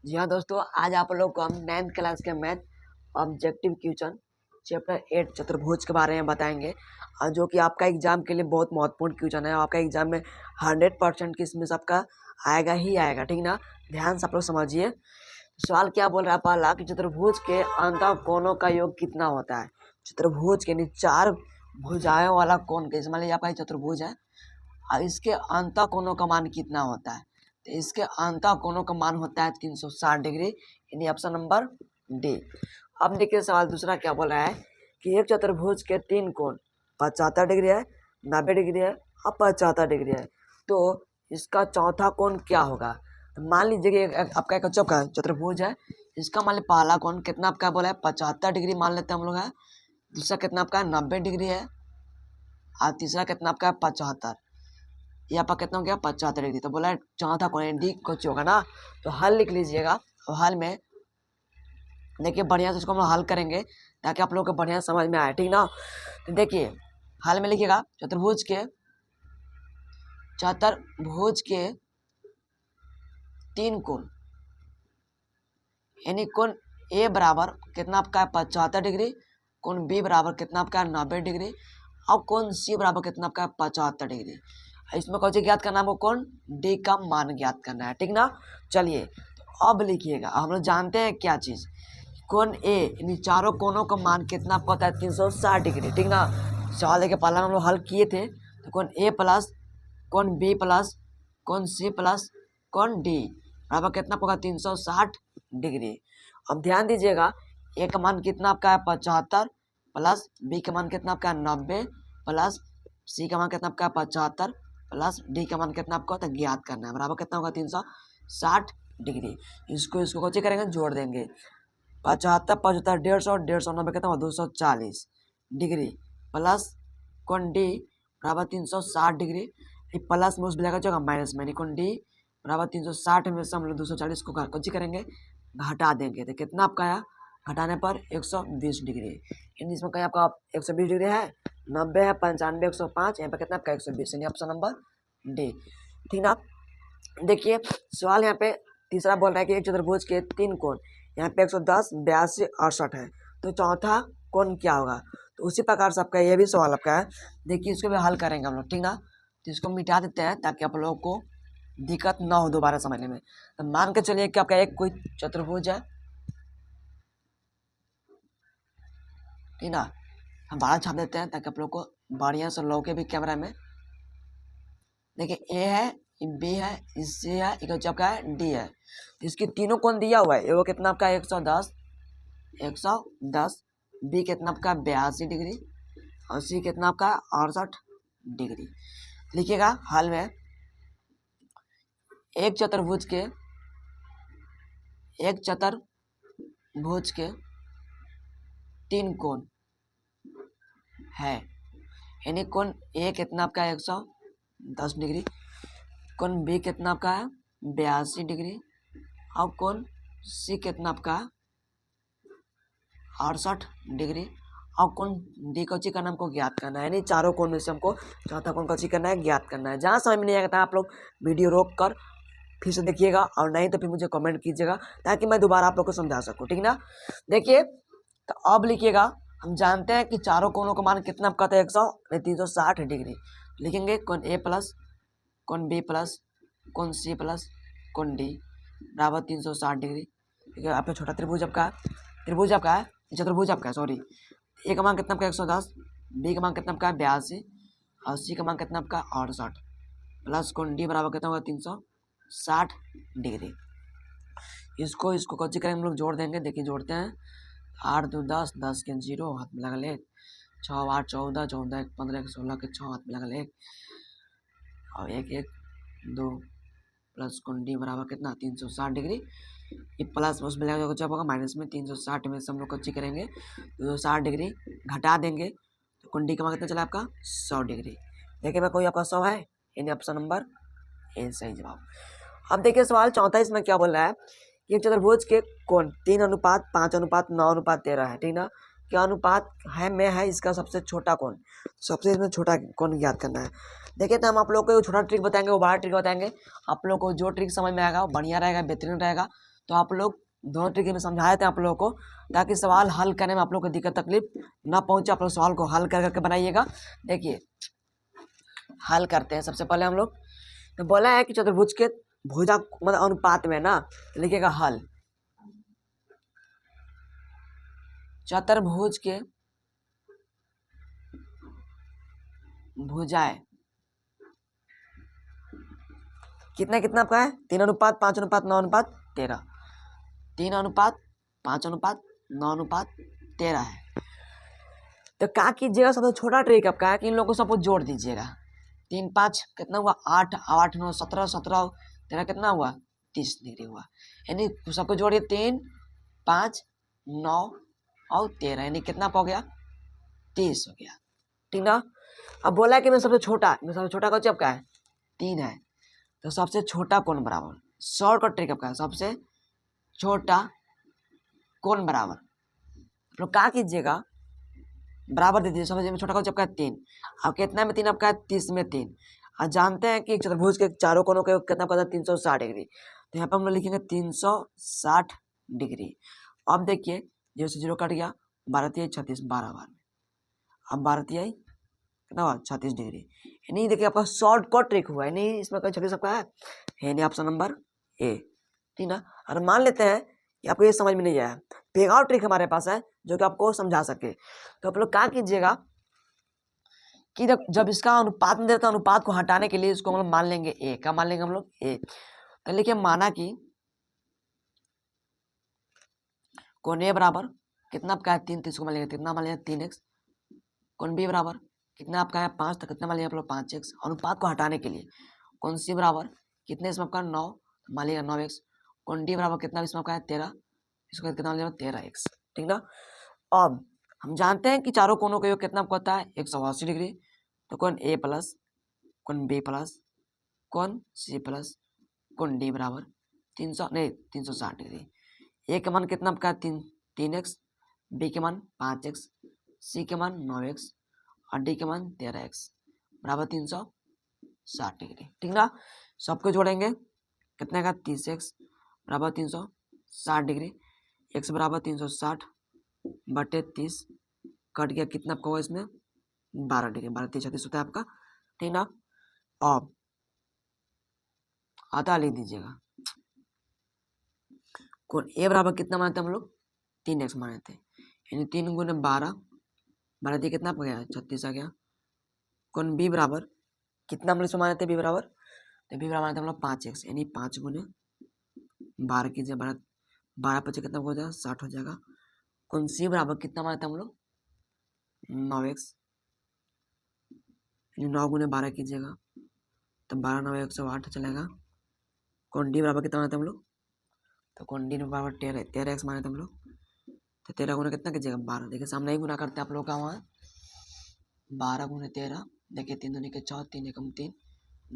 जी हाँ दोस्तों, आज आप लोग को हम 9th क्लास के मैथ ऑब्जेक्टिव क्वेश्चन चैप्टर 8 चतुर्भुज के बारे में बताएंगे, और जो कि आपका एग्जाम के लिए बहुत महत्वपूर्ण क्वेश्चन है। आपका एग्जाम में 100% की इसमें सबका आएगा ही आएगा, ठीक ना। ध्यान से आप लोग समझिए। सवाल क्या बोल रहा है पहला कि चतुर्भुज के अंत कोणों का योग कितना होता है। चतुर्भुज के चार भुजाओं वाला कोण के, मान लीजिए आपका चतुर्भुज है और इसके अंत कोणों का मान कितना होता है। तो इसके अंत कोणों का मान होता है 360 डिग्री, यानी ऑप्शन नंबर डी। अब देखिए सवाल दूसरा क्या बोल रहा है कि एक चतुर्भुज के तीन कोण 75 डिग्री है, 90 डिग्री है और 75 डिग्री है, तो इसका चौथा कोण क्या होगा। तो मान लीजिए कि आपका एक चौका चतुर्भुज है, इसका मान लीजिए पहला कोण कितना आपका बोला है 75 डिग्री मान लेते हैं हम लोग है, दूसरा कितना आपका 90 डिग्री है और तीसरा कितना आपका 75, यहाँ पर कितना हो गया 75 डिग्री। तो बोला चौथा कोण डी कुछ होगा ना, तो हल लिख लीजिएगा। और हल में देखिए बढ़िया से इसको हम हल करेंगे ताकि आप लोगों को बढ़िया समझ में आए, ठीक ना। तो देखिए हल में लिखिएगा चतुर्भुज के तीन कोण, यानी कोण ए बराबर कितना आपका है 75 डिग्री, कोण बी बराबर कितना आपका है 90 डिग्री और कोण सी बराबर कितना आपका है 75 डिग्री। इसमें कौन सी ज्ञात करना है हमको, कोण डी का मान ज्ञात करना है, ठीक ना। चलिए तो अब लिखिएगा, हम लोग जानते हैं क्या चीज, कोण ए इन चारों कोणों का मान कितना आपको होता है 360 डिग्री, ठीक ना। सवाल देखिए पहला हम लोग हल किए थे, तो कोण ए प्लस कोण बी प्लस कोण सी प्लस कोण डी बराबर कितना होगा 360 डिग्री। अब ध्यान दीजिएगा ए का मान कितना आपका है 75 प्लस बी का मान कितना आपका है 90 प्लस सी का मान कितना आपका है 75 प्लस डी का मान कितना आपको होता है ज्ञात करना है, बराबर कितना होगा 360 डिग्री। इसको कोची करेंगे, जोड़ देंगे 75 75 150 150 90 कितना होगा 240 डिग्री प्लस कोण डी बराबर 360 डिग्री, प्लस में उस मिलेगा जो माइनस में, कोण डी बराबर 360 में से हम लोग 240 को कोची करेंगे घटा देंगे, तो कितना आपका आया घटाने पर 120 डिग्री। इसमें कहीं आपका 120 डिग्री है, 90 है, 95 105, यहाँ पे कितना आपका 120, यानी ऑप्शन नंबर डी, ठीक ना। देखिए सवाल यहाँ पे तीसरा बोल रहा है कि एक चतुर्भुज के तीन कोण, यहाँ पे 110 82 68 है, तो चौथा कोण क्या होगा। तो उसी प्रकार से आपका ये भी सवाल आपका है, देखिए इसको भी हल करेंगे हम लोग, ठीक ना। तो इसको मिटा देते हैं ताकि आप लोगों को दिक्कत ना हो दोबारा समझने में। तो मान के चलिए कि आपका एक कोई चतुर्भुज है, ठीक ना। हम बारह छाप देते हैं ताकि आप लोग को बढ़िया से लौके भी कैमरा में। देखिए ए है, बी है, सी है, एक आपका है डी है, इसकी तीनों कोण दिया हुआ है। वो कितना आपका 110 बी कितना आपका 82 डिग्री और सी कितना आपका 68 डिग्री। लिखिएगा हाल में एक चतुर्भुज के तीन कोण है, यानी कोण ए कितना आपका 110 डिग्री, कोण बी कितना आपका है 82 डिग्री और कोण सी कितना आपका 68 डिग्री और कोण डी को ची करना हमको ज्ञात करना है, यानी चारों कोण में से हमको चौथा कोण को ची करना है ज्ञात करना है। जहाँ समझ में नहीं आएगा आप लोग वीडियो रोक कर फिर से देखिएगा, और नहीं तो फिर मुझे कमेंट कीजिएगा ताकि मैं दोबारा आप लोग को समझा सकूँ, ठीक ना। देखिए तो अब लिखिएगा, हम जानते हैं कि चारों कोणों का मान कितना आपका था 360 डिग्री। लिखेंगे कोण ए प्लस कोण बी प्लस कोण सी प्लस कोण डी बराबर 360 डिग्री। ठीक है, आपका छोटा त्रिभुज आपका है, चतुर्भुज आपका है, सॉरी। ए का मान कितना आपका 110, बी का मान कितना आपका 82 और सी का मान कितना आपका 68 प्लस कोण डी बराबर कितना होगा 360 डिग्री। इसको कोची करेंगे हम लोग जोड़ देंगे। देखिए जोड़ते हैं, 8 2 10 10 के 0 हाथ में लगा 1, 6 8 14 14 1 15 1 16 के 6 हाथ में लगा 1 और 1 1 2 प्लस कोण डी बराबर कितना 360 डिग्री। ये प्लस उसमें लगा जब होगा माइनस में 360 में से हम लोग कोची करेंगे 260 डिग्री घटा देंगे, तो कोण डी का मान कितना चला आपका 100 डिग्री। देखिए मैं कोई आपका 100 है, यानी ऑप्शन नंबर ए सही जवाब। अब देखिए सवाल चौथा इसमें क्या बोल रहा है कि एक चतुर्भुज के कोण 3:5:5:9:13 है, ठीक ना। क्या अनुपात है में है इसका सबसे छोटा कोण, सबसे इसमें छोटा कोण ज्ञात करना है। देखिए तो हम आप लोग को छोटा ट्रिक बताएंगे, वो बड़ा ट्रिक बताएंगे। आप लोग को जो ट्रिक समझ में आएगा वो बढ़िया रहेगा, बेहतरीन रहेगा, तो आप लोग दोनों तरीके में समझाए थे आप लोगों को, ताकि सवाल हल करने में आप लोग को दिक्कत तकलीफ ना पहुंचे। आप लोग सवाल को हल कर करके बनाइएगा। देखिए हल करते हैं। सबसे पहले हम लोग तो बोला है कि चतुर्भुज के भुजा मतलब अनुपात में ना लिखिएगा हल। चतुर्भुज के भुजाएं कितना कितना आपका है 3:5:5:9:13। 3:5:5:9:13 है। तो क्या कीजिएगा, सबसे छोटा ट्रिक आपका है कि इन लोगों को सबको जोड़ दीजिएगा। 3:5 कितना हुआ 8, 8 9 17, 17 13 कितना हुआ 30 डिग्री हुआ। यानी सबको जोड़िए 3 5 9 और 13 यानी कितना हो गया 30 हो गया। ठीक ना। अब बोला है कि मैं सबसे छोटा का जब क्या है 3 है, तो सबसे छोटा कोण बराबर शॉर्टकट ट्रिक आपका है। सबसे छोटा कोण बराबर तो क्या कीजिएगा बराबर दे दीजिए। सबसे छोटा कोण आपका 3। अब कितना में 3 आपका 30 में 3। और जानते हैं कि एक चतुर्भुज के चारों कोणों के कितना पता 360 डिग्री। तो यहाँ पर हम लोग लिखेंगे 360 डिग्री। अब देखिए 0 से 0 कट गया 12 3 36 12 बार। अब 12 3 कितना हुआ 36 डिग्री। यानी देखिए आपका शॉर्टकट ट्रिक हुआ है। नहीं इसमें कोई 36 आपका है नहीं। Option number A. ठीक ना। और मान लेते हैं कि आपको ये समझ में नहीं आया, तो एक और ट्रिक हमारे पास है जो कि आपको समझा सके। तो आप लोग क्या कीजिएगा कि जब इसका अनुपात में देता है, अनुपात को हटाने के लिए इसको हम लोग मान लेंगे ए। क्या मान लेंगे हम लोग ए। तो लिखिए माना कि कोण ए बराबर कितना आपका है 3, 30 को मान लेंगे कितना मान लेंगे 3x। कोण बी बराबर कितना आपका है 5, तो कितना मान लिया आप लोग 5x। अनुपात को हटाने के लिए कोण सी बराबर कितने इसमें आपका 9 मान लिया 9x। कोण डी बराबर कितना इसमें आपका है 13, इसको कितना मान लिया 13x। ठीक ना। अब हम जानते हैं कि चारों कोणों का योग कितना आपको होता है 180 डिग्री। तो कोण ए प्लस कोण बी प्लस कोण सी प्लस कोण डी बराबर 360 डिग्री। ए के मान कितना आपका 3x, बी के मान 5x, सी के मान 9x और डी के मान 13x बराबर 360 डिग्री। ठीक ना। सबको जोड़ेंगे कितने का 30x बराबर 360 डिग्री। x बराबर 360 बटे 30 कट गया कितना आपका होगा इसमें 12 डिग्री। 12 30 36 होता है आपका। ठीक ना। अब आता लिख दीजिएगा कोण ए बराबर कितना मानते हम लोग 3x माने थे। यानी 3 गुने 12 12 दिए कितना हो गया 36 आ गया। कोण बी बराबर कितना हम लोग इसमें माने थे बी बराबर, तो बी बराबर माने थे हम लोग 5x। यानी 5 गुने 12 कीजिए 12 12 पचे कितना हो जाएगा 60 हो जाएगा। कोण सी बराबर कितना माने थे हम लोग 9x। 9 गुने 12 कीजिएगा तो 12 9 108 चलेगा। कोण डी बराबर कितना माने थे हम लोग, तो कोण डी बराबर 13x माने थे हम लोग। तो 13 गुना कितना कीजिएगा 12। देखिए सामने ही गुना करते हैं आप लोग का वहाँ 12 गुने 13। देखिए 3 दूनी के 4 3 एकम 3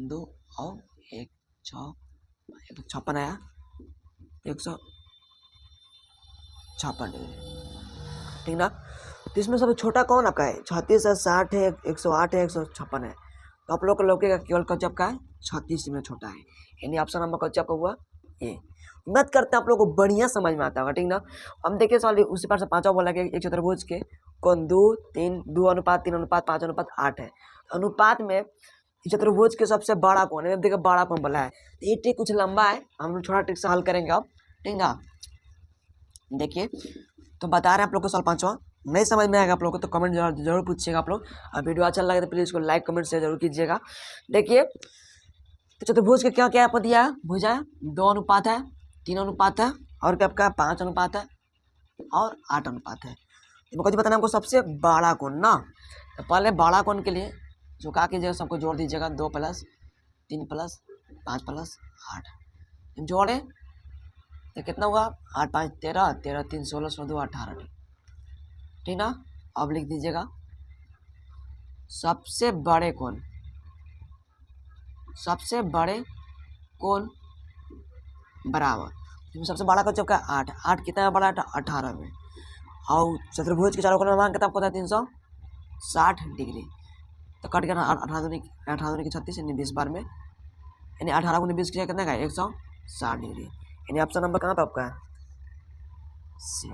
2 और 1 6 56 आया 156 डिग्री। ठीक ना। तो इसमें सबसे छोटा कौन आपका है 36 है 60 है 108 है 156 है। तो आप लोग को लगेगा केवल कौन का है 36 में छोटा है। यानी ऑप्शन नंबर कौन का हुआ ए। उम्मीद करते हैं आप लोगों को बढ़िया समझ में आता होगा। ठीक ना। हम देखिए सवाल उसी पर से 5वां बोला कि एक चतुर्भुज के कोण 2 3 2 अनुपात 3 अनुपात 5 अनुपात 8 है। अनुपात में चतुर्भुज के सबसे बड़ा कोण है। देखिए बड़ा कोण बोला है तो ये ट्रिक कुछ लंबा है, हम लोग छोटा ट्रिक से हल करेंगे अब। ठीक ना। देखिए तो बता रहे हैं आप लोग को सवाल 5वां नहीं समझ में आएगा आप लोग को तो कमेंट जरूर पूछिएगा आप लोग। और वीडियो अच्छा लगे तो प्लीज़ इसको लाइक कमेंट शेयर जरूर कीजिएगा। देखिए तो चतुर्भुज के क्या क्या आपको दिया है भुजा 2 अनुपात है 3 अनुपात है और क्या आपका 5 अनुपात है और 8 अनुपात है। तो मुझे बताना हमको सबसे बड़ा कोण ना। तो पहले बड़ा कोण के लिए जो क्या कीजिएगा सबको जोड़ दीजिएगा 2 + 3 + 5 + 8 जोड़े तो कितना हुआ 8 5 13 13 3 16 16 2 18। ठीक ना। अब लिख दीजिएगा सबसे बड़े कोण बराबर सबसे बड़ा कोण चौका 8 8 कितना में बड़ा है 18 में। और चतुर्भुज के चारों कोण मान कितना होता है 360 डिग्री। तो कट गया 18 दूनी की 36 यानी 20 बार में यानी 18 गुने 20 कितना का 160 डिग्री। यानी ऑप्शन नंबर कहाँ पे आपका है सी।